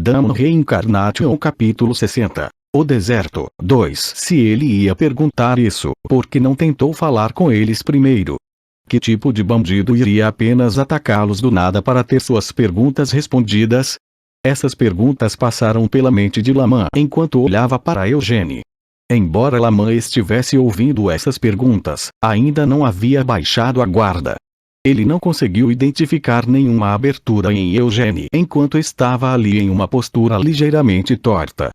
Damn Reincarnation capítulo 60. O deserto. 2. Se ele ia perguntar isso, por que não tentou falar com eles primeiro? Que tipo de bandido iria apenas atacá-los do nada para ter suas perguntas respondidas? Essas perguntas passaram pela mente de Laman enquanto olhava para Eugênie. Embora Laman estivesse ouvindo essas perguntas, ainda não havia baixado a guarda. Ele não conseguiu identificar nenhuma abertura em Eugênie enquanto estava ali em uma postura ligeiramente torta.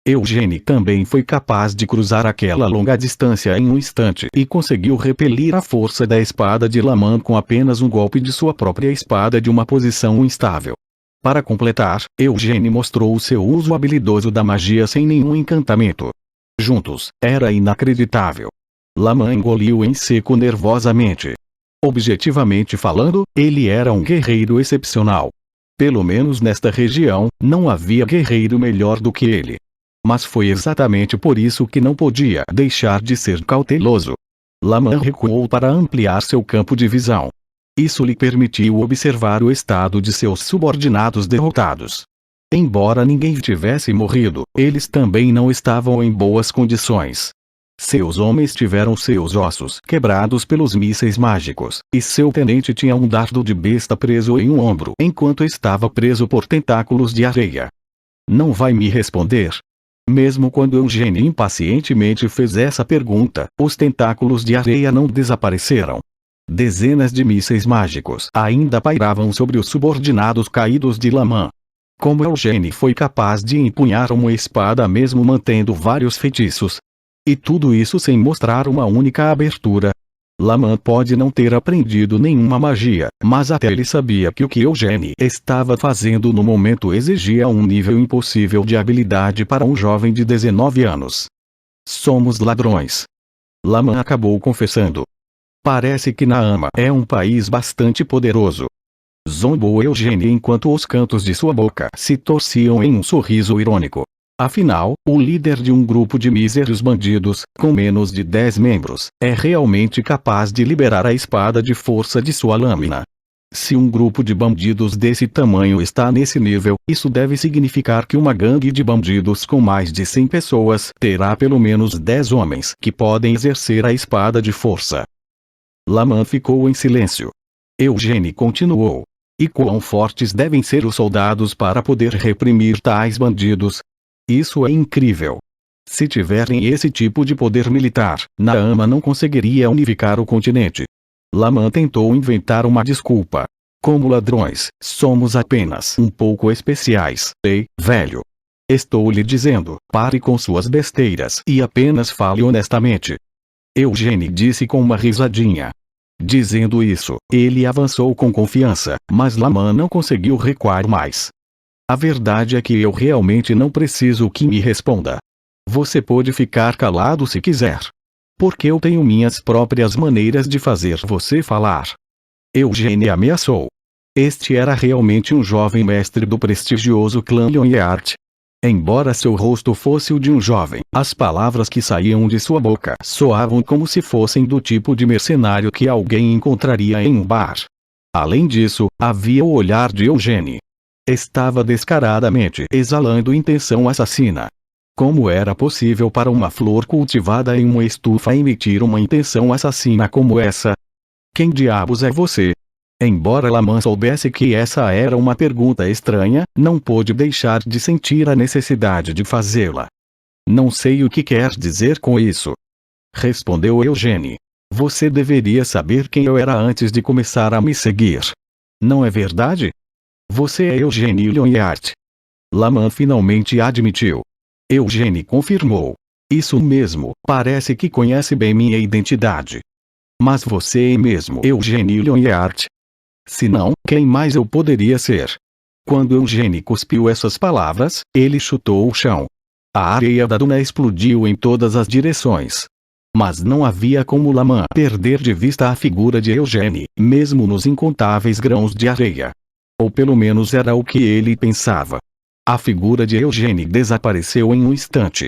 Eugênie também foi capaz de cruzar aquela longa distância em um instante e conseguiu repelir a força da espada de Laman com apenas um golpe de sua própria espada de uma posição instável. Para completar, Eugênie mostrou o seu uso habilidoso da magia sem nenhum encantamento. Juntos, era inacreditável. Laman engoliu em seco nervosamente. Objetivamente falando, ele era um guerreiro excepcional. Pelo menos nesta região, não havia guerreiro melhor do que ele. Mas foi exatamente por isso que não podia deixar de ser cauteloso. Laman recuou para ampliar seu campo de visão. Isso lhe permitiu observar o estado de seus subordinados derrotados. Embora ninguém tivesse morrido, eles também não estavam em boas condições. Seus homens tiveram seus ossos quebrados pelos mísseis mágicos, e seu tenente tinha um dardo de besta preso em um ombro enquanto estava preso por tentáculos de areia. Não vai me responder? Mesmo quando Eugênie impacientemente fez essa pergunta, os tentáculos de areia não desapareceram. Dezenas de mísseis mágicos ainda pairavam sobre os subordinados caídos de Laman. Como Eugênie foi capaz de empunhar uma espada mesmo mantendo vários feitiços? E tudo isso sem mostrar uma única abertura. Laman pode não ter aprendido nenhuma magia, mas até ele sabia que o que Eugênie estava fazendo no momento exigia um nível impossível de habilidade para um jovem de 19 anos. Somos ladrões. Laman acabou confessando. Parece que Naama é um país bastante poderoso. Zombou Eugênie enquanto os cantos de sua boca se torciam em um sorriso irônico. Afinal, o líder de um grupo de míseros bandidos, com menos de 10 membros, é realmente capaz de liberar a espada de força de sua lâmina. Se um grupo de bandidos desse tamanho está nesse nível, isso deve significar que uma gangue de bandidos com mais de 100 pessoas terá pelo menos 10 homens que podem exercer a espada de força. Laman ficou em silêncio. Eugênie continuou. E quão fortes devem ser os soldados para poder reprimir tais bandidos? Isso é incrível. Se tiverem esse tipo de poder militar, Naama não conseguiria unificar o continente. Laman tentou inventar uma desculpa. Como ladrões, somos apenas um pouco especiais. Ei, velho. Estou lhe dizendo, pare com suas besteiras e apenas fale honestamente. Eugênie disse com uma risadinha. Dizendo isso, ele avançou com confiança, mas Laman não conseguiu recuar mais. A verdade é que eu realmente não preciso que me responda. Você pode ficar calado se quiser. Porque eu tenho minhas próprias maneiras de fazer você falar. Eugênie ameaçou. Este era realmente um jovem mestre do prestigioso clã Lyonheart. Embora seu rosto fosse o de um jovem, as palavras que saíam de sua boca soavam como se fossem do tipo de mercenário que alguém encontraria em um bar. Além disso, havia o olhar de Eugênie. Estava descaradamente exalando intenção assassina. Como era possível para uma flor cultivada em uma estufa emitir uma intenção assassina como essa? Quem diabos é você? Embora Laman soubesse que essa era uma pergunta estranha, não pôde deixar de sentir a necessidade de fazê-la. Não sei o que quer dizer com isso. Respondeu Eugênie. Você deveria saber quem eu era antes de começar a me seguir. Não é verdade? Você é Eugênie Lyonheart. Laman finalmente admitiu. Eugênie confirmou. Isso mesmo, parece que conhece bem minha identidade. Mas você é mesmo Eugênie Lyonheart? Se não, quem mais eu poderia ser? Quando Eugênie cuspiu essas palavras, ele chutou o chão. A areia da duna explodiu em todas as direções. Mas não havia como Laman perder de vista a figura de Eugênie, mesmo nos incontáveis grãos de areia. Ou pelo menos era o que ele pensava. A figura de Eugênie desapareceu em um instante.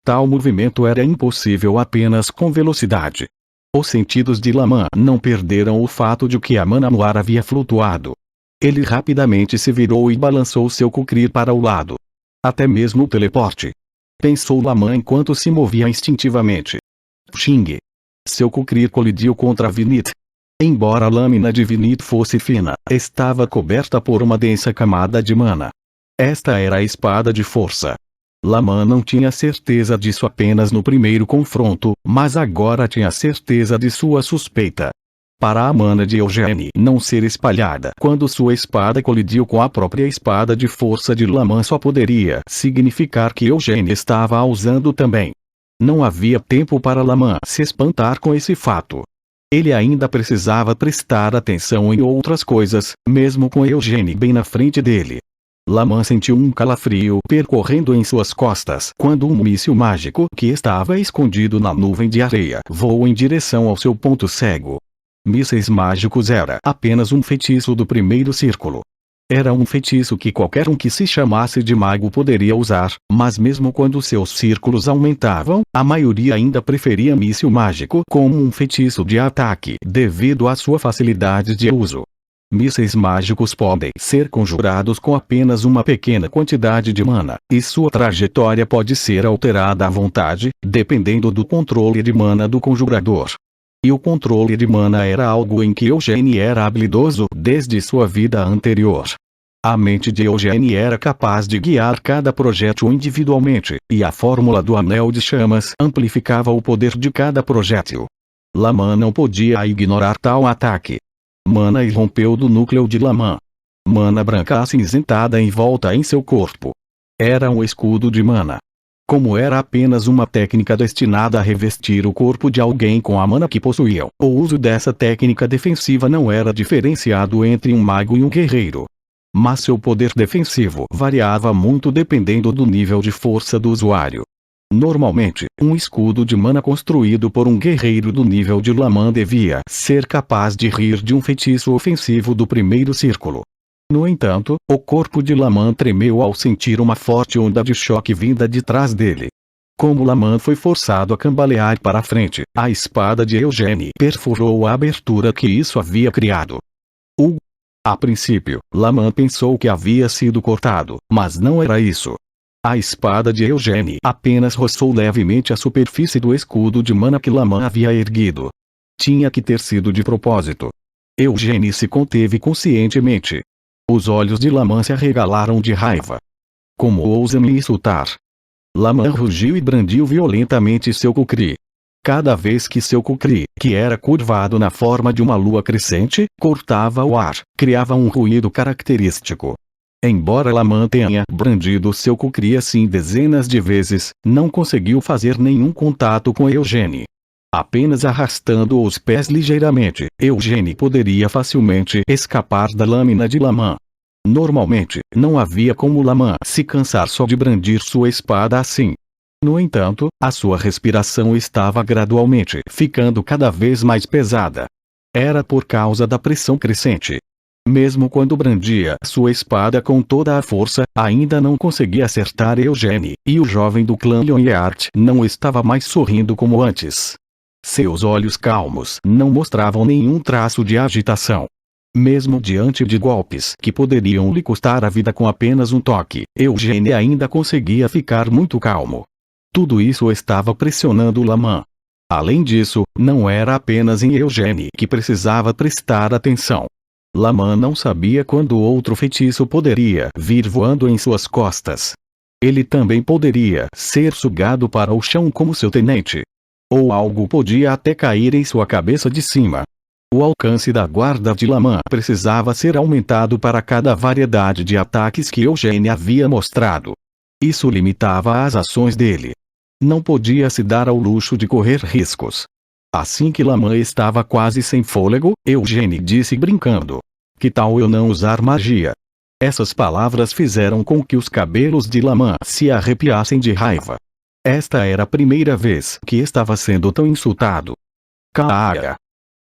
Tal movimento era impossível apenas com velocidade. Os sentidos de Laman não perderam o fato de que a mana no ar havia flutuado. Ele rapidamente se virou e balançou seu cukri para o lado. Até mesmo o teleporte. Pensou Laman enquanto se movia instintivamente. Xing. Seu Kukri colidiu contra Vinit. Embora a lâmina de Vinit fosse fina, estava coberta por uma densa camada de mana. Esta era a espada de força. Laman não tinha certeza disso apenas no primeiro confronto, mas agora tinha certeza de sua suspeita. Para a mana de Eugênie não ser espalhada quando sua espada colidiu com a própria espada de força de Laman só poderia significar que Eugênie estava a usando também. Não havia tempo para Laman se espantar com esse fato. Ele ainda precisava prestar atenção em outras coisas, mesmo com Eugênie bem na frente dele. Laman sentiu um calafrio percorrendo em suas costas quando um míssil mágico que estava escondido na nuvem de areia voou em direção ao seu ponto cego. Mísseis mágicos era apenas um feitiço do primeiro círculo. Era um feitiço que qualquer um que se chamasse de mago poderia usar, mas mesmo quando seus círculos aumentavam, a maioria ainda preferia míssil mágico como um feitiço de ataque devido à sua facilidade de uso. Mísseis mágicos podem ser conjurados com apenas uma pequena quantidade de mana, e sua trajetória pode ser alterada à vontade, dependendo do controle de mana do conjurador. E o controle de mana era algo em que Eugênie era habilidoso desde sua vida anterior. A mente de Eugênie era capaz de guiar cada projétil individualmente, e a fórmula do anel de chamas amplificava o poder de cada projétil. Laman não podia ignorar tal ataque. Mana irrompeu do núcleo de Laman. Mana branca acinzentada em volta em seu corpo. Era um escudo de mana. Como era apenas uma técnica destinada a revestir o corpo de alguém com a mana que possuíam, o uso dessa técnica defensiva não era diferenciado entre um mago e um guerreiro. Mas seu poder defensivo variava muito dependendo do nível de força do usuário. Normalmente, um escudo de mana construído por um guerreiro do nível de Laman devia ser capaz de rir de um feitiço ofensivo do primeiro círculo. No entanto, o corpo de Laman tremeu ao sentir uma forte onda de choque vinda de trás dele. Como Laman foi forçado a cambalear para a frente, a espada de Eugênie perfurou a abertura que isso havia criado. A princípio, Laman pensou que havia sido cortado, mas não era isso. A espada de Eugênie apenas roçou levemente a superfície do escudo de mana que Laman havia erguido. Tinha que ter sido de propósito. Eugênie se conteve conscientemente. Os olhos de Laman se arregalaram de raiva. Como ousa me insultar? Laman rugiu e brandiu violentamente seu Kukri. Cada vez que seu Kukri, que era curvado na forma de uma lua crescente, cortava o ar, criava um ruído característico. Embora Laman tenha brandido seu Kukri assim dezenas de vezes, não conseguiu fazer nenhum contato com Eugênie. Apenas arrastando os pés ligeiramente, Eugênie poderia facilmente escapar da lâmina de Laman. Normalmente, não havia como Laman se cansar só de brandir sua espada assim. No entanto, a sua respiração estava gradualmente ficando cada vez mais pesada. Era por causa da pressão crescente. Mesmo quando brandia sua espada com toda a força, ainda não conseguia acertar Eugênie, e o jovem do clã Lyonheart não estava mais sorrindo como antes. Seus olhos calmos não mostravam nenhum traço de agitação. Mesmo diante de golpes que poderiam lhe custar a vida com apenas um toque, Eugênie ainda conseguia ficar muito calmo. Tudo isso estava pressionando Laman. Além disso, não era apenas em Eugênie que precisava prestar atenção. Laman não sabia quando outro feitiço poderia vir voando em suas costas. Ele também poderia ser sugado para o chão como seu tenente. Ou algo podia até cair em sua cabeça de cima. O alcance da guarda de Laman precisava ser aumentado para cada variedade de ataques que Eugênie havia mostrado. Isso limitava as ações dele. Não podia se dar ao luxo de correr riscos. Assim que Laman estava quase sem fôlego, Eugênie disse brincando: "Que tal eu não usar magia?" Essas palavras fizeram com que os cabelos de Laman se arrepiassem de raiva. Esta era a primeira vez que estava sendo tão insultado. Caaga!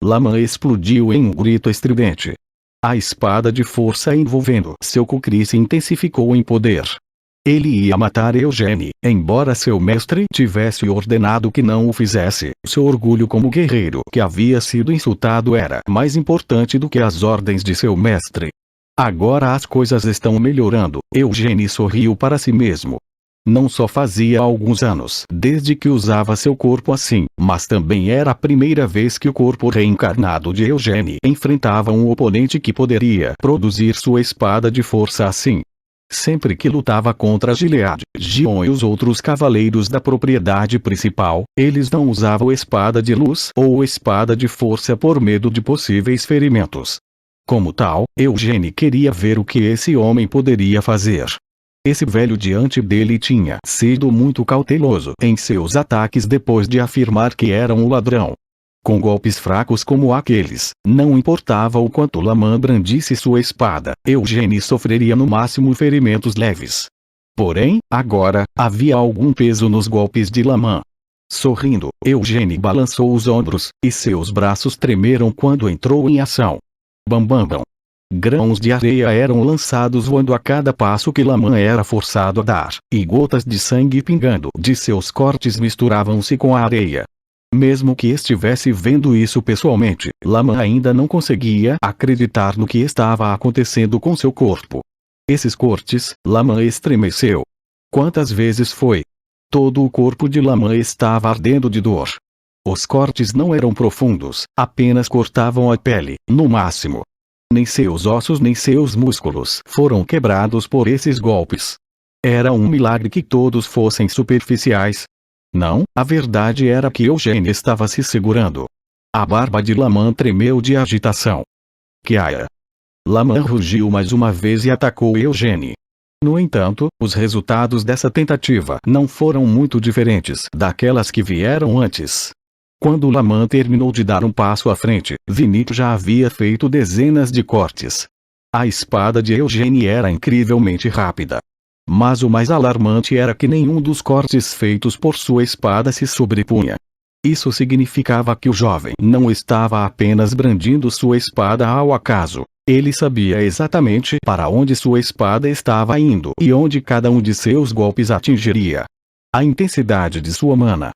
Laman explodiu em um grito estridente. A espada de força envolvendo seu Kukri se intensificou em poder. Ele ia matar Eugênie, embora seu mestre tivesse ordenado que não o fizesse. Seu orgulho como guerreiro que havia sido insultado era mais importante do que as ordens de seu mestre. Agora as coisas estão melhorando. Eugênio sorriu para si mesmo. Não só fazia alguns anos desde que usava seu corpo assim, mas também era a primeira vez que o corpo reencarnado de Eugênio enfrentava um oponente que poderia produzir sua espada de força assim. Sempre que lutava contra Gilead, Gion e os outros cavaleiros da propriedade principal, eles não usavam espada de luz ou espada de força por medo de possíveis ferimentos. Como tal, Eugênio queria ver o que esse homem poderia fazer. Esse velho diante dele tinha sido muito cauteloso em seus ataques depois de afirmar que era um ladrão. Com golpes fracos como aqueles, não importava o quanto Laman brandisse sua espada, Eugênio sofreria no máximo ferimentos leves. Porém, agora, havia algum peso nos golpes de Laman. Sorrindo, Eugênio balançou os ombros, e seus braços tremeram quando entrou em ação. Bam bam bam. Grãos de areia eram lançados voando a cada passo que Laman era forçado a dar, e gotas de sangue pingando de seus cortes misturavam-se com a areia. Mesmo que estivesse vendo isso pessoalmente, Laman ainda não conseguia acreditar no que estava acontecendo com seu corpo. Esses cortes, Laman estremeceu. Quantas vezes foi? Todo o corpo de Laman estava ardendo de dor. Os cortes não eram profundos, apenas cortavam a pele, no máximo. Nem seus ossos nem seus músculos foram quebrados por esses golpes. Era um milagre que todos fossem superficiais. Não, a verdade era que Eugênio estava se segurando. A barba de Laman tremeu de agitação. Kiaia! Laman rugiu mais uma vez e atacou Eugênio. No entanto, os resultados dessa tentativa não foram muito diferentes daquelas que vieram antes. Quando Laman terminou de dar um passo à frente, Vinit já havia feito dezenas de cortes. A espada de Eugênio era incrivelmente rápida. Mas o mais alarmante era que nenhum dos cortes feitos por sua espada se sobrepunha. Isso significava que o jovem não estava apenas brandindo sua espada ao acaso. Ele sabia exatamente para onde sua espada estava indo e onde cada um de seus golpes atingiria. A intensidade de sua mana.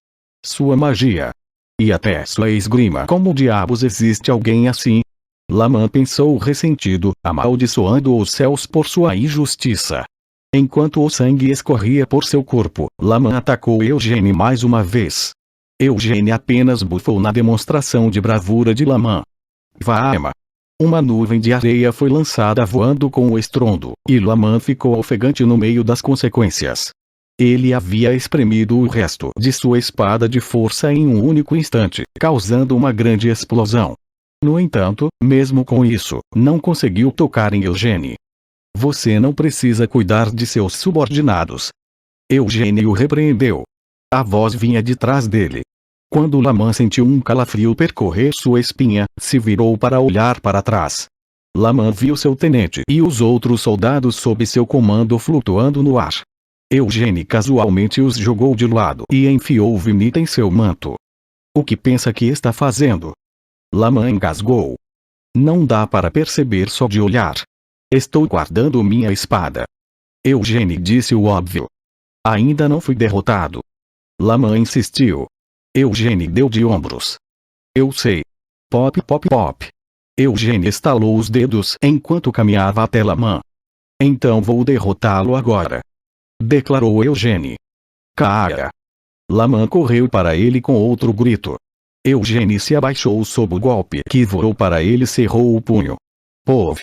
Sua magia. E até sua esgrima. Como diabos existe alguém assim? Laman pensou ressentido, amaldiçoando os céus por sua injustiça. Enquanto o sangue escorria por seu corpo, Laman atacou Eugênio mais uma vez. Eugênio apenas bufou na demonstração de bravura de Laman. Vaema! Uma nuvem de areia foi lançada voando com o estrondo, e Laman ficou ofegante no meio das consequências. Ele havia espremido o resto de sua espada de força em um único instante, causando uma grande explosão. No entanto, mesmo com isso, não conseguiu tocar em Eugênio. Você não precisa cuidar de seus subordinados. Eugênio o repreendeu. A voz vinha de trás dele. Quando Laman sentiu um calafrio percorrer sua espinha, se virou para olhar para trás. Laman viu seu tenente e os outros soldados sob seu comando flutuando no ar. Eugênio casualmente os jogou de lado e enfiou Vinit em seu manto. O que pensa que está fazendo? Laman engasgou. Não dá para perceber só de olhar. Estou guardando minha espada. Eugênio disse o óbvio. Ainda não fui derrotado. Laman insistiu. Eugênio deu de ombros. Eu sei. Pop pop pop. Eugênio estalou os dedos enquanto caminhava até Laman. Então vou derrotá-lo agora. Declarou Eugênio. Caia! Laman correu para ele com outro grito. Eugênio se abaixou sob o golpe que voou para ele e cerrou o punho. Pov!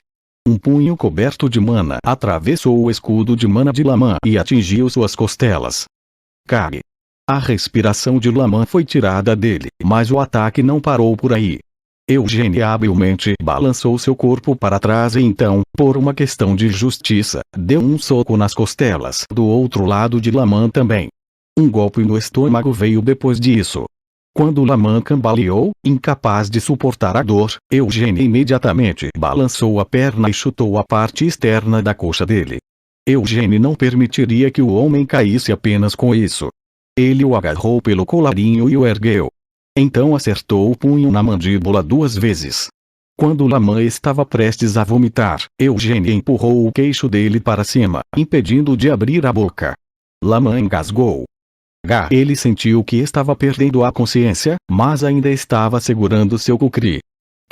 Um punho coberto de mana atravessou o escudo de mana de Laman e atingiu suas costelas. Cague! A respiração de Laman foi tirada dele, mas o ataque não parou por aí. Eugênio habilmente balançou seu corpo para trás e então, por uma questão de justiça, deu um soco nas costelas do outro lado de Laman também. Um golpe no estômago veio depois disso. Quando Laman cambaleou, incapaz de suportar a dor, Eugênio imediatamente balançou a perna e chutou a parte externa da coxa dele. Eugênio não permitiria que o homem caísse apenas com isso. Ele o agarrou pelo colarinho e o ergueu. Então acertou o punho na mandíbula 2 vezes. Quando Laman estava prestes a vomitar, Eugênio empurrou o queixo dele para cima, impedindo-o de abrir a boca. Laman engasgou. Ele sentiu que estava perdendo a consciência, mas ainda estava segurando seu cukri.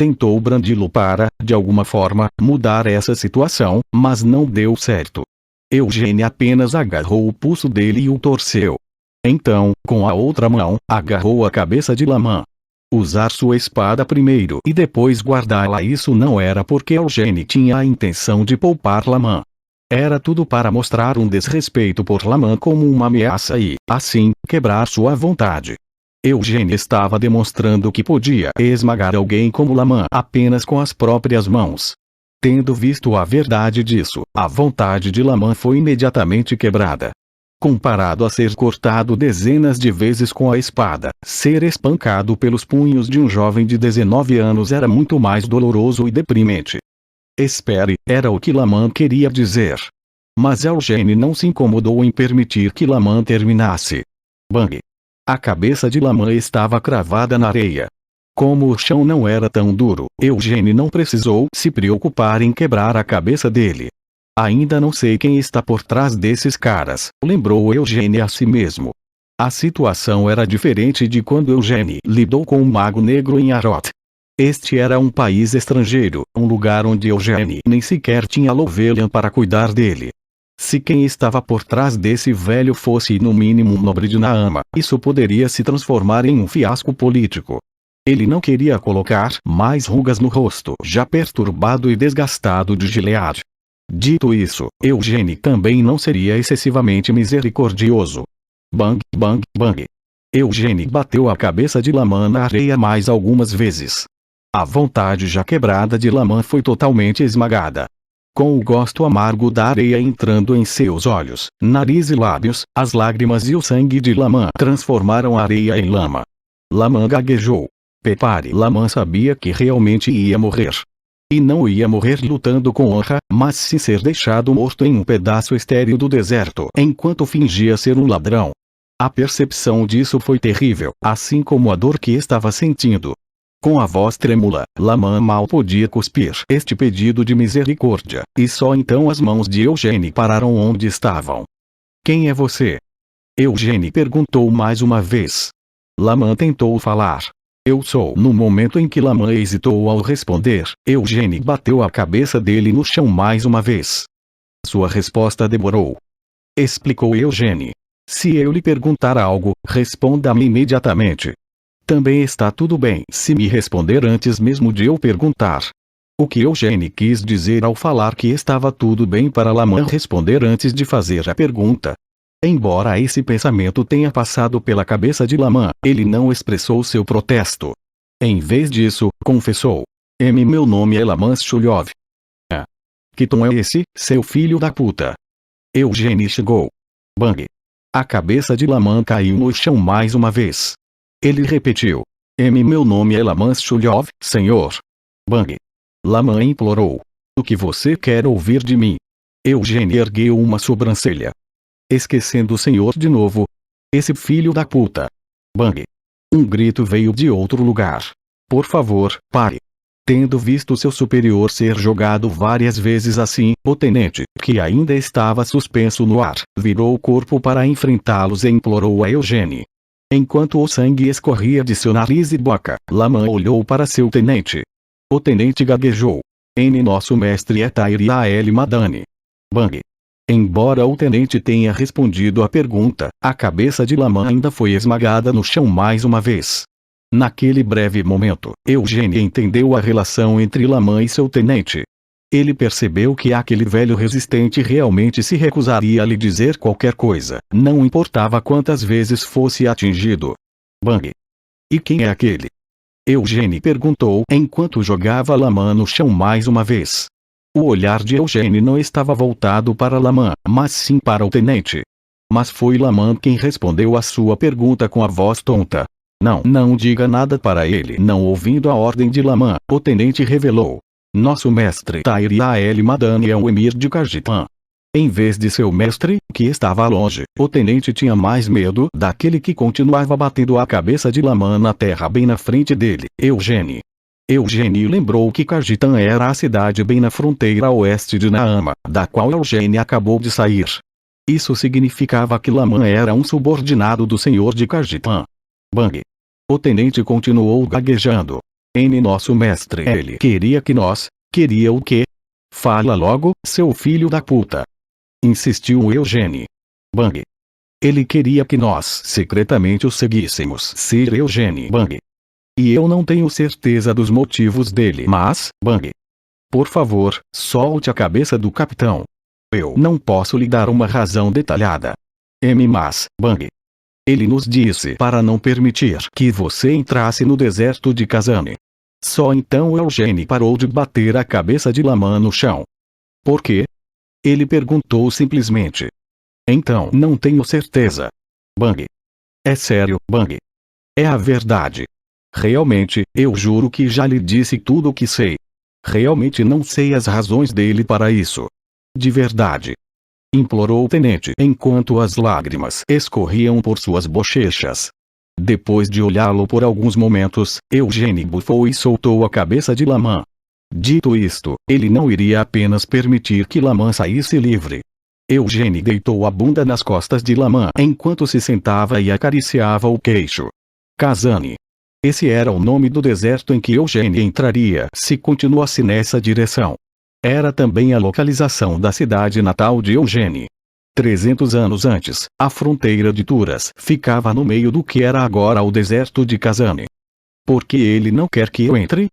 Tentou brandi-lo para, de alguma forma, mudar essa situação, mas não deu certo. Eugênia apenas agarrou o pulso dele e o torceu. Então, com a outra mão, agarrou a cabeça de Lamã. Usar sua espada primeiro e depois guardá-la, isso não era porque Eugênia tinha a intenção de poupar Lamã. Era tudo para mostrar um desrespeito por Lamã como uma ameaça e, assim, quebrar sua vontade. Eugênia estava demonstrando que podia esmagar alguém como Lamã apenas com as próprias mãos. Tendo visto a verdade disso, a vontade de Lamã foi imediatamente quebrada. Comparado a ser cortado dezenas de vezes com a espada, ser espancado pelos punhos de um jovem de 19 anos era muito mais doloroso e deprimente. Espere, era o que Lamã queria dizer. Mas Eugênia não se incomodou em permitir que Lamã terminasse. Bang! A cabeça de Lamã estava cravada na areia. Como o chão não era tão duro, Eugênia não precisou se preocupar em quebrar a cabeça dele. Ainda não sei quem está por trás desses caras, lembrou Eugênia a si mesmo. A situação era diferente de quando Eugênia lidou com o Mago Negro em Arot. Este era um país estrangeiro, um lugar onde Eugênia nem sequer tinha Louvelhan para cuidar dele. Se quem estava por trás desse velho fosse no mínimo um nobre de Naama, isso poderia se transformar em um fiasco político. Ele não queria colocar mais rugas no rosto já perturbado e desgastado de Gilead. Dito isso, Eugênia também não seria excessivamente misericordioso. Bang, bang, bang. Eugênia bateu a cabeça de Lamã na areia mais algumas vezes. A vontade já quebrada de Lamã foi totalmente esmagada. Com o gosto amargo da areia entrando em seus olhos, nariz e lábios, as lágrimas e o sangue de Lamã transformaram a areia em lama. Lamã gaguejou. Prepare, Lamã sabia que realmente ia morrer. E não ia morrer lutando com honra, mas sim ser deixado morto em um pedaço estéril do deserto enquanto fingia ser um ladrão. A percepção disso foi terrível, assim como a dor que estava sentindo. Com a voz trêmula, Lamã mal podia cuspir este pedido de misericórdia, e só então as mãos de Eugênia pararam onde estavam. Quem é você? Eugênia perguntou mais uma vez. Lamã tentou falar. Eu sou. No momento em que Lamã hesitou ao responder, Eugênia bateu a cabeça dele no chão mais uma vez. Sua resposta demorou. Explicou Eugênia. Se eu lhe perguntar algo, responda-me imediatamente. Também está tudo bem se me responder antes mesmo de eu perguntar. O que Eugênia quis dizer ao falar que estava tudo bem para Lamã responder antes de fazer a pergunta. Embora esse pensamento tenha passado pela cabeça de Lamã, ele não expressou seu protesto. Em vez disso, confessou. Meu nome é Lamã Shulyov. Que tom é esse, seu filho da puta? Eugênia chegou. Bang! A cabeça de Lamã caiu no chão mais uma vez. Ele repetiu. Meu nome é Lamã Shulyov, senhor. Bang! Lamã implorou. O que você quer ouvir de mim? Eugênia ergueu uma sobrancelha. Esquecendo o senhor de novo. Esse filho da puta. Bang! Um grito veio de outro lugar. Por favor, pare. Tendo visto seu superior ser jogado várias vezes assim, o tenente, que ainda estava suspenso no ar, virou o corpo para enfrentá-los e implorou a Eugênia. Enquanto o sangue escorria de seu nariz e boca, Lamã olhou para seu tenente. O tenente gaguejou. Nosso mestre é Tairiael Madani. Bang! Embora o tenente tenha respondido à pergunta, a cabeça de Lamã ainda foi esmagada no chão mais uma vez. Naquele breve momento, Eugênia entendeu a relação entre Lamã e seu tenente. Ele percebeu que aquele velho resistente realmente se recusaria a lhe dizer qualquer coisa, não importava quantas vezes fosse atingido. Bang! E quem é aquele? Eugênia perguntou enquanto jogava Lamã no chão mais uma vez. O olhar de Eugênia não estava voltado para Lamã, mas sim para o tenente. Mas foi Lamã quem respondeu a sua pergunta com a voz tonta. Não diga nada para ele. Não ouvindo a ordem de Lamã, o tenente revelou. Nosso mestre Tairiael Madani é o emir de Kajitan. Em vez de seu mestre, que estava longe, o tenente tinha mais medo daquele que continuava batendo a cabeça de Lamã na terra bem na frente dele, Eugênia. Eugênia lembrou que Kajitan era a cidade bem na fronteira oeste de Naama, da qual Eugênia acabou de sair. Isso significava que Lamã era um subordinado do senhor de Kajitan. Bang! O tenente continuou gaguejando. Nosso mestre, ele queria que nós... Queria o quê? Fala logo, seu filho da puta. Insistiu Eugênio. Bang. Ele queria que nós secretamente o seguíssemos. Sir Eugênio Bang. E eu não tenho certeza dos motivos dele, mas, Bang. Por favor, solte a cabeça do capitão. Eu não posso lhe dar uma razão detalhada. Mas, Bang. Ele nos disse para não permitir que você entrasse no deserto de Kazane. Só então Eugênio parou de bater a cabeça de Laman no chão. Por quê? Ele perguntou simplesmente. Então não tenho certeza. Bang. É sério, Bang. É a verdade. Realmente, eu juro que já lhe disse tudo o que sei. Realmente não sei as razões dele para isso. De verdade. Implorou o tenente enquanto as lágrimas escorriam por suas bochechas. Depois de olhá-lo por alguns momentos, Eugênio bufou e soltou a cabeça de Laman. Dito isto, ele não iria apenas permitir que Laman saísse livre. Eugênio deitou a bunda nas costas de Laman enquanto se sentava e acariciava o queixo. Kazane. Esse era o nome do deserto em que Eugênio entraria se continuasse nessa direção. Era também a localização da cidade natal de Eugênio. 300 anos antes, a fronteira de Turas ficava no meio do que era agora o deserto de Kazane. Por que ele não quer que eu entre?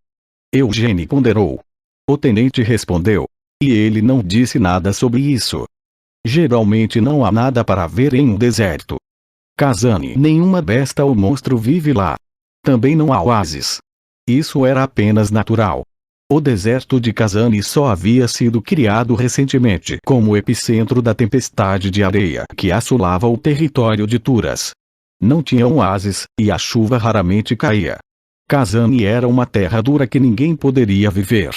Eugênio ponderou. O tenente respondeu. E ele não disse nada sobre isso. Geralmente não há nada para ver em um deserto. Kazane, nenhuma besta ou monstro vive lá. Também não há oásis. Isso era apenas natural. O deserto de Kazane só havia sido criado recentemente como epicentro da tempestade de areia que assolava o território de Turas. Não tinha oásis, e a chuva raramente caía. Kazane era uma terra dura que ninguém poderia viver.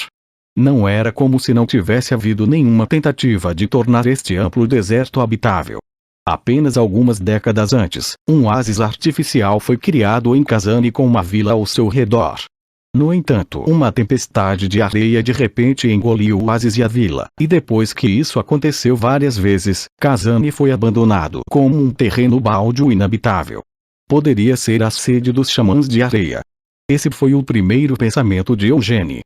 Não era como se não tivesse havido nenhuma tentativa de tornar este amplo deserto habitável. Apenas algumas décadas antes, um oásis artificial foi criado em Kazane com uma vila ao seu redor. No entanto, uma tempestade de areia de repente engoliu o oásis e a vila, e depois que isso aconteceu várias vezes, Kazane foi abandonado como um terreno baldio inabitável. Poderia ser a sede dos xamãs de areia. Esse foi o primeiro pensamento de Eugênio.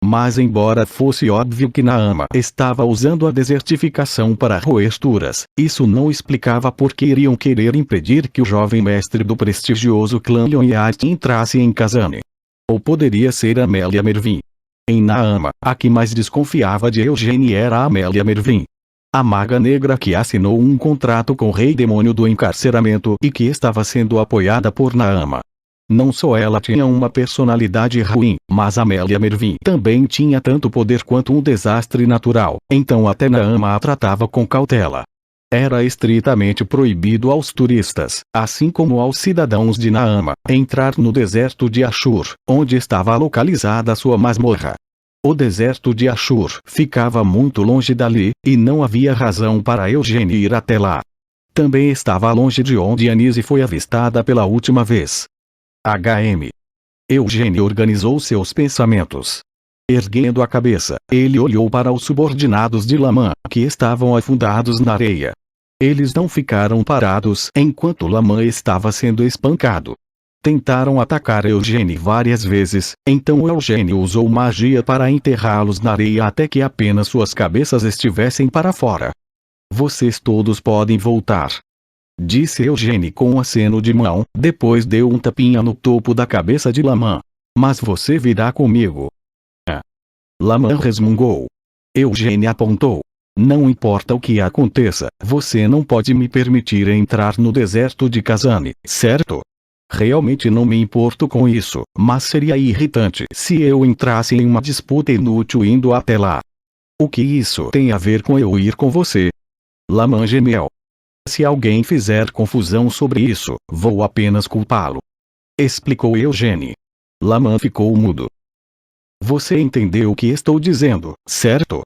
Mas embora fosse óbvio que Naama estava usando a desertificação para roer Turas, isso não explicava por que iriam querer impedir que o jovem mestre do prestigioso clã Lhonyard entrasse em Kazane. Ou poderia ser Amélia Mervyn. Em Naama, a que mais desconfiava de Eugênio era Amélia Mervyn. A maga negra que assinou um contrato com o rei demônio do encarceramento e que estava sendo apoiada por Naama. Não só ela tinha uma personalidade ruim, mas Amélia Mervyn também tinha tanto poder quanto um desastre natural, então até Naama a tratava com cautela. Era estritamente proibido aos turistas, assim como aos cidadãos de Naama, entrar no deserto de Ashur, onde estava localizada sua masmorra. O deserto de Ashur ficava muito longe dali, e não havia razão para Eugênio ir até lá. Também estava longe de onde Anise foi avistada pela última vez. Eugênio organizou seus pensamentos. Erguendo a cabeça, ele olhou para os subordinados de Laman, que estavam afundados na areia. Eles não ficaram parados enquanto Laman estava sendo espancado. Tentaram atacar Eugênio várias vezes, então Eugênio usou magia para enterrá-los na areia até que apenas suas cabeças estivessem para fora. Vocês todos podem voltar, disse Eugênio com um aceno de mão, depois deu um tapinha no topo da cabeça de Laman. Mas você virá comigo. Laman resmungou. Eugênio apontou. Não importa o que aconteça, você não pode me permitir entrar no deserto de Kazane, certo? Realmente não me importo com isso, mas seria irritante se eu entrasse em uma disputa inútil indo até lá. O que isso tem a ver com eu ir com você? Laman gemeu. Se alguém fizer confusão sobre isso, vou apenas culpá-lo, explicou Eugênio. Laman ficou mudo. Você entendeu o que estou dizendo, certo?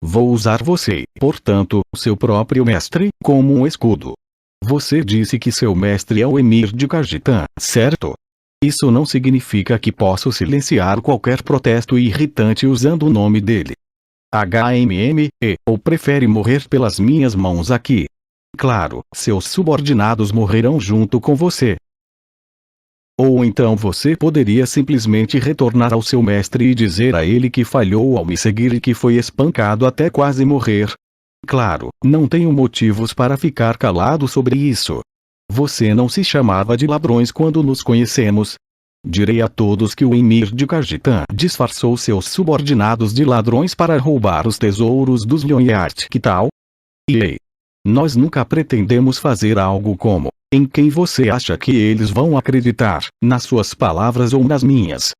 Vou usar você, portanto, seu próprio mestre, como um escudo. Você disse que seu mestre é o Emir de Khajitan, certo? Isso não significa que posso silenciar qualquer protesto irritante usando o nome dele. Ou prefere morrer pelas minhas mãos aqui? Claro, seus subordinados morrerão junto com você. Ou então você poderia simplesmente retornar ao seu mestre e dizer a ele que falhou ao me seguir e que foi espancado até quase morrer. Claro, não tenho motivos para ficar calado sobre isso. Você não se chamava de ladrões quando nos conhecemos. Direi a todos que o emir de Khajitan disfarçou seus subordinados de ladrões para roubar os tesouros dos Lhonyart. Que tal? E nós nunca pretendemos fazer algo como: em quem você acha que eles vão acreditar, nas suas palavras ou nas minhas?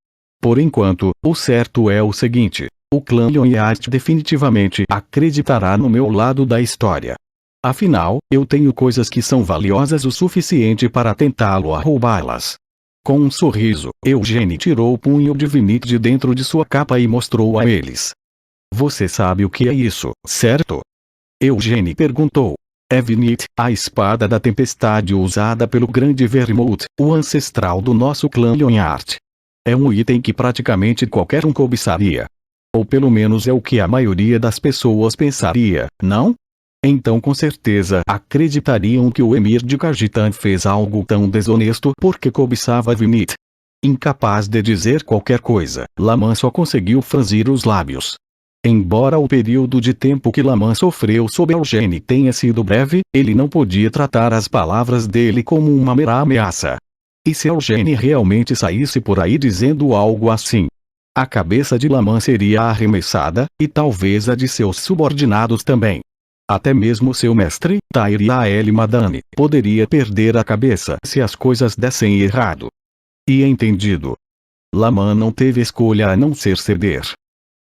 Por enquanto, o certo é o seguinte: o clã Lhonyart definitivamente acreditará no meu lado da história. Afinal, eu tenho coisas que são valiosas o suficiente para tentá-lo a roubá-las. Com um sorriso, Eugênio tirou o punho de Vinit de dentro de sua capa e mostrou a eles. Você sabe o que é isso, certo? Eugênio perguntou. É Vinit, a espada da tempestade usada pelo grande Vermouth, o ancestral do nosso clã Lhonyart. É um item que praticamente qualquer um cobiçaria. Ou pelo menos é o que a maioria das pessoas pensaria, não? Então com certeza acreditariam que o emir de Khajitan fez algo tão desonesto porque cobiçava Vinit. Incapaz de dizer qualquer coisa, Laman só conseguiu franzir os lábios. Embora o período de tempo que Laman sofreu sob Eugênio tenha sido breve, ele não podia tratar as palavras dele como uma mera ameaça. E se Eugênio realmente saísse por aí dizendo algo assim? A cabeça de Laman seria arremessada, e talvez a de seus subordinados também. Até mesmo seu mestre, Tairia El-Madani, poderia perder a cabeça se as coisas dessem errado. E entendido. Laman não teve escolha a não ser ceder.